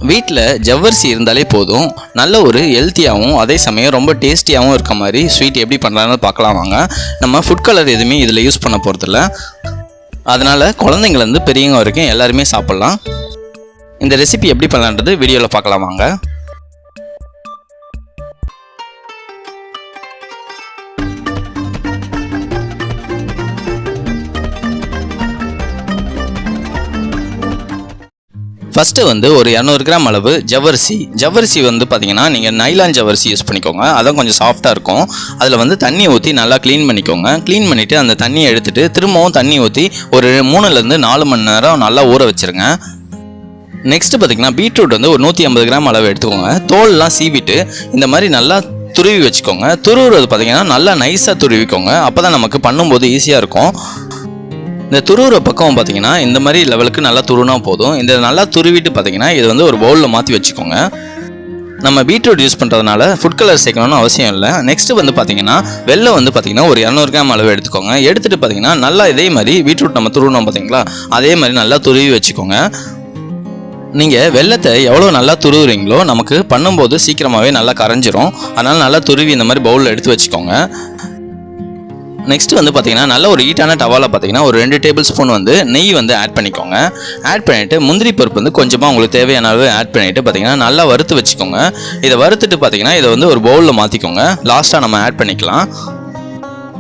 வீட்டில் ஜவ்வரிசி இருந்தாலே போதும், நல்ல ஒரு ஹெல்த்தியாகவும் அதே சமயம் ரொம்ப டேஸ்டியாகவும் இருக்க மாதிரி ஸ்வீட் எப்படி பண்ணுறாங்கன்னு பார்க்கலாம் வாங்க. நம்ம ஃபுட் கலர் எதுவுமே இதில் யூஸ் பண்ண போகிறதில்ல, அதனால் குழந்தைங்கள்லேருந்து பெரியவங்க வரைக்கும் எல்லாருமே சாப்பிட்லாம். இந்த ரெசிபி எப்படி பண்ணலான்றது வீடியோவில் பார்க்கலாம் வாங்க. ஃபஸ்ட்டு ஒரு 200 கிராம் அளவு ஜவ்வரிசி பார்த்தீங்கன்னா நீங்கள் நைலான் ஜவ்வரிசி யூஸ் பண்ணிக்கோங்க. அதான் கொஞ்சம் சாஃப்டாக இருக்கும். அதில் தண்ணி ஊற்றி நல்லா க்ளீன் பண்ணிக்கோங்க. க்ளீன் பண்ணிவிட்டு அந்த தண்ணியை எடுத்துகிட்டு திரும்பவும் தண்ணி ஊற்றி ஒரு 3லேருந்து 4 மணி நேரம் நல்லா ஊற வச்சுருங்க. நெக்ஸ்ட்டு பார்த்தீங்கன்னா பீட்ரூட் ஒரு 150 கிராம் அளவு எடுத்துக்கோங்க. தோல்லாம் சீவிட்டு இந்த மாதிரி நல்லா துருவி வச்சுக்கோங்க. துருவுறது பார்த்தீங்கன்னா நல்லா நைஸாக துருவிக்கோங்க. அப்போ தான் நமக்கு பண்ணும்போது ஈஸியாக இருக்கும். இந்த துருவுற பக்கம் பார்த்தீங்கன்னா இந்த மாதிரி லெவலுக்கு நல்லா துருவினா போதும். இந்த நல்லா துருவிட்டு பார்த்தீங்கன்னா இது ஒரு பவுலில் மாற்றி வச்சுக்கோங்க. நம்ம பீட்ரூட் யூஸ் பண்ணுறதுனால ஃபுட் கலர் சேர்க்கணும்னு அவசியம் இல்லை. நெக்ஸ்ட்டு பார்த்தீங்கன்னா வெல்லம் பார்த்தீங்கன்னா ஒரு 200 கிராம் அளவு எடுத்துக்கோங்க. எடுத்துகிட்டு பார்த்தீங்கன்னா நல்லா இதே மாதிரி பீட்ரூட் நம்ம துருவினோம் பார்த்தீங்களா, அதே மாதிரி நல்லா துருவி வச்சுக்கோங்க. நீங்கள் வெல்லத்தை எவ்வளோ நல்லா துருவுறீங்களோ நமக்கு பண்ணும்போது சீக்கிரமாகவே நல்லா கரைஞ்சிரும். அதனால் நல்லா துருவி இந்த மாதிரி பவுலில் எடுத்து வச்சுக்கோங்க. நெக்ஸ்ட் பார்த்தீங்கன்னா நல்ல ஒரு ஹீட்டான டவாவில் பார்த்தீங்கன்னா ஒரு 2 டேபிள் ஸ்பூன் நெய் ஆட் பண்ணிக்கோங்க. ஆட் பண்ணிவிட்டு முந்திரி பருப்பு கொஞ்சமாக உங்களுக்கு தேவையான அளவு ஆட் பண்ணிவிட்டு பார்த்தீங்கன்னா நல்லா வறுத்து வச்சுக்கோங்க. இதை வறுத்துட்டு பார்த்தீங்கன்னா இதை ஒரு பவுலில் மாற்றிக்கோங்க. லாஸ்ட்டாக நம்ம ஆட் பண்ணிக்கலாம்.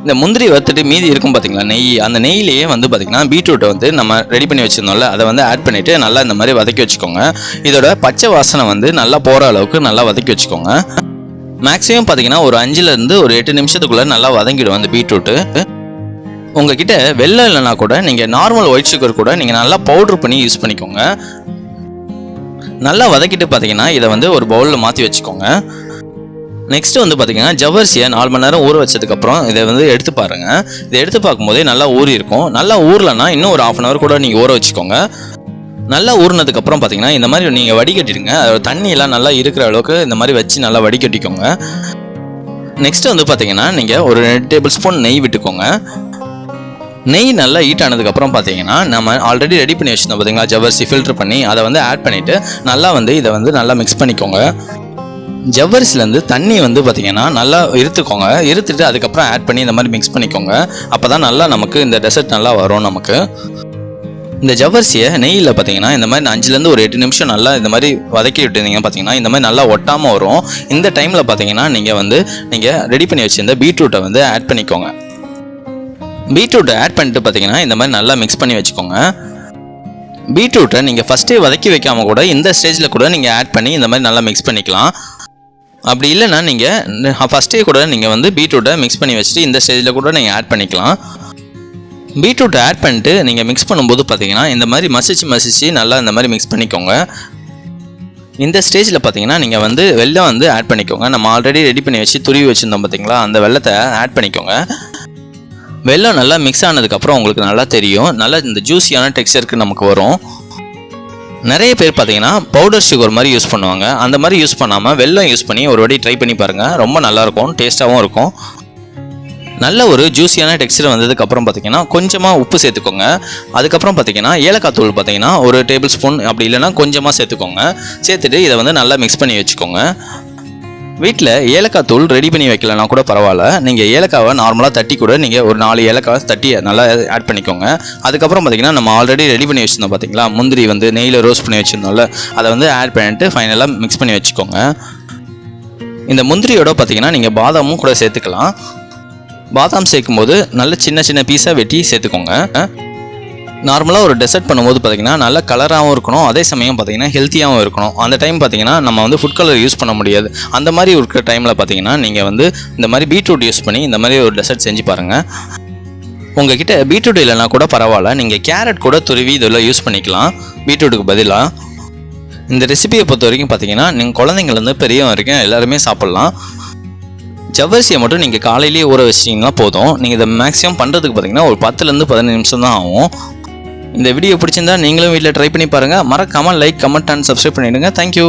இந்த முந்திரி வறுத்துட்டு மீதி இருக்கும் பார்த்தீங்களா நெய், அந்த நெய்லேயே பார்த்தீங்கன்னா பீட்ரூட்டை நம்ம ரெடி பண்ணி வச்சுருந்தோம்ல, அதை ஆட் பண்ணிவிட்டு நல்லா இந்த மாதிரி வதக்கி வச்சுக்கோங்க. இதோட பச்சை வாசனை நல்லா போகிற அளவுக்கு நல்லா வதக்கி வச்சுக்கோங்க. மேக்ஸிமம் பார்த்தீங்கன்னா ஒரு 5லேருந்து ஒரு 8 நிமிஷத்துக்குள்ளே நல்லா வதங்கிடும் அந்த பீட்ரூட்டு. உங்ககிட்ட வெல்லம் இல்லைனா கூட நீங்கள் நார்மல் ஒயிட் சுகர் கூட நீங்கள் நல்லா பவுட்ரு பண்ணி யூஸ் பண்ணிக்கோங்க. நல்லா வதக்கிட்டு பார்த்தீங்கன்னா இதை ஒரு பவுலில் மாற்றி வச்சுக்கோங்க. நெக்ஸ்ட்டு பார்த்தீங்கன்னா ஜவ்வரிசியை 4 மணி நேரம் ஊற வச்சதுக்கப்புறம் இதை எடுத்து பாருங்கள். இதை எடுத்து பார்க்கும்போதே நல்லா ஊறி இருக்கும். நல்லா ஊறலைன்னா இன்னும் ஒரு 1/2 hour கூட நீங்கள் ஊற வச்சுக்கோங்க. நல்லா ஊறினதுக்கப்புறம் பார்த்தீங்கன்னா இந்த மாதிரி நீங்கள் வடிகட்டிடுங்க. தண்ணியெல்லாம் நல்லா இருக்கிற அளவுக்கு இந்த மாதிரி வச்சு நல்லா வடிகட்டிக்கோங்க. நெக்ஸ்ட்டு பார்த்தீங்கன்னா நீங்கள் ஒரு 2 டேபிள் ஸ்பூன் நெய் விட்டுக்கோங்க. நெய் நல்லா ஹீட் ஆனதுக்கப்புறம் பார்த்தீங்கன்னா நம்ம ஆல்ரெடி ரெடி பண்ணி வச்சுருந்தோம் பார்த்தீங்களா ஜவ்வரிசி ஃபில்டர் பண்ணி, அதை ஆட் பண்ணிவிட்டு நல்லா இதை நல்லா மிக்ஸ் பண்ணிக்கோங்க. ஜவ்வரிசிலேருந்து தண்ணி பார்த்தீங்கன்னா நல்லா இருத்துக்கோங்க. இருத்துட்டு அதுக்கப்புறம் ஆட் பண்ணி இந்த மாதிரி மிக்ஸ் பண்ணிக்கோங்க. அப்போ தான் நல்லா நமக்கு இந்த டெசர்ட் நல்லா வரும். நமக்கு இந்த ஜவ்வரிசியை நெய்யில் பார்த்தீங்கன்னா இந்த மாதிரி 5லேருந்து ஒரு 8 நிமிஷம் நல்லா இந்த மாதிரி வதக்கி விட்டுருந்தீங்க பார்த்தீங்கன்னா இந்த மாதிரி நல்லா ஒட்டாமல் வரும். இந்த டைமில் பார்த்தீங்கன்னா நீங்கள் ரெடி பண்ணி வச்சுருந்த பீட்ரூட்டை ஆட் பண்ணிக்கோங்க. பீட்ரூட்டை ஆட் பண்ணிட்டு பார்த்தீங்கன்னா இந்த மாதிரி நல்லா மிக்ஸ் பண்ணி வச்சுக்கோங்க. பீட்ரூட்டை நீங்கள் ஃபஸ்ட்டே வதக்கி வைக்காமல் கூட இந்த ஸ்டேஜில் கூட நீங்கள் ஆட் பண்ணி இந்த மாதிரி நல்லா மிக்ஸ் பண்ணிக்கலாம். அப்படி இல்லைன்னா நீங்கள் ஃபஸ்ட்டே கூட நீங்கள் பீட்ரூட்டை மிக்ஸ் பண்ணி வச்சுட்டு இந்த ஸ்டேஜில் கூட நீங்கள் ஆட் பண்ணிக்கலாம். பீட்ரூட்டை ஆட் பண்ணிட்டு நீங்கள் மிக்ஸ் பண்ணும்போது பார்த்தீங்கன்னா இந்த மாதிரி மசிச்சு நல்லா இந்த மாதிரி மிக்ஸ் பண்ணிக்கோங்க. இந்த ஸ்டேஜில் பார்த்தீங்கன்னா நீங்கள் வெல்லம் ஆட் பண்ணிக்கோங்க. நம்ம ஆல்ரெடி ரெடி பண்ணி வச்சு துருவி வச்சுருந்தோம் பார்த்தீங்களா, அந்த வெல்லத்தை ஆட் பண்ணிக்கோங்க. வெல்லம் நல்லா மிக்ஸ் ஆனதுக்கப்புறம் உங்களுக்கு நல்லா தெரியும், நல்லா இந்த ஜூஸியான டெக்ஸ்சருக்கு நமக்கு வரும். நிறைய பேர் பார்த்தீங்கன்னா பவுடர் சுகர் மாதிரி யூஸ் பண்ணுவாங்க. அந்த மாதிரி யூஸ் பண்ணாமல் வெல்லம் யூஸ் பண்ணி ஒரு வாட்டி ட்ரை பண்ணி பாருங்கள். ரொம்ப நல்லாயிருக்கும், டேஸ்ட்டாகவும் இருக்கும். நல்ல ஒரு ஜூஸியான டெக்ஸ்சர் வந்ததுக்கப்புறம் பார்த்தீங்கன்னா கொஞ்சமாக உப்பு சேர்த்துக்கோங்க. அதுக்கப்புறம் பார்த்தீங்கன்னா ஏலக்காய் தூள் பார்த்தீங்கன்னா ஒரு டேபிள் ஸ்பூன் அப்படி இல்லைனா கொஞ்சமாக சேர்த்துக்கோங்க. சேர்த்துட்டு இதை நல்லா மிக்ஸ் பண்ணி வச்சுக்கோங்க. வீட்டில் ஏலக்காய் தூள் ரெடி பண்ணி வைக்கலன்னா கூட பரவாயில்ல. நீங்கள் ஏலக்காவை நார்மலாக தட்டி கூட நீங்கள் ஒரு 4 ஏலக்காவை தட்டி நல்லா ஆட் பண்ணிக்கோங்க. அதுக்கப்புறம் பார்த்தீங்கன்னா நம்ம ஆல்ரெடி ரெடி பண்ணி வச்சுருந்தோம் பார்த்தீங்களா முந்திரி நெய்யில் ரோஸ்ட் பண்ணி வச்சுருந்தோம்ல, அதை ஆட் பண்ணிட்டு ஃபைனலாக மிக்ஸ் பண்ணி வச்சுக்கோங்க. இந்த முந்திரியோட பார்த்தீங்கன்னா நீங்கள் பாதாமும் கூட சேர்த்துக்கலாம். பாதாம் சேர்க்கும் போது நல்ல சின்ன பீஸாக வெட்டி சேர்த்துக்கோங்க. நார்மலாக ஒரு டெசர்ட் பண்ணும்போது பார்த்தீங்கன்னா நல்ல கலராகவும் இருக்கணும், அதே சமயம் பார்த்தீங்கன்னா ஹெல்த்தியாகவும் இருக்கணும். அந்த டைம் பார்த்தீங்கன்னா நம்ம ஃபுட் கலர் யூஸ் பண்ண முடியாது. அந்த மாதிரி இருக்கிற டைமில் பார்த்தீங்கன்னா நீங்கள் இந்த மாதிரி பீட்ரூட் யூஸ் பண்ணி இந்த மாதிரி ஒரு டெசர்ட் செஞ்சு பாருங்கள். உங்ககிட்ட பீட்ரூட் இல்லைனா கூட பரவாயில்ல, நீங்கள் கேரட் கூட துருவி இதெல்லாம் யூஸ் பண்ணிக்கலாம் பீட்ரூட்டுக்கு பதிலாக. இந்த ரெசிபியை பொறுத்த வரைக்கும் பார்த்தீங்கன்னா நீங்கள் குழந்தைங்கள்லேருந்து பெரியவங்க வரைக்கும் எல்லாருமே சாப்பிட்லாம். ஜவ்வரிசியை மட்டும் நீங்கள் காலையிலேயே ஊற வச்சிட்டிங்கன்னா போதும். நீங்கள் இதை மேக்ஸிமம் பண்ணுறதுக்கு பார்த்தீங்கன்னா ஒரு 10லேருந்து 15 நிமிஷம் தான் ஆகும். இந்த வீடியோ பிடிச்சிருந்தா நீங்களும் வீட்டில் ட்ரை பண்ணி பாருங்கள். மறக்காமல் லைக், கமெண்ட் அண்ட் சப்ஸ்கிரைப் பண்ணிவிடுங்க. தேங்க்யூ.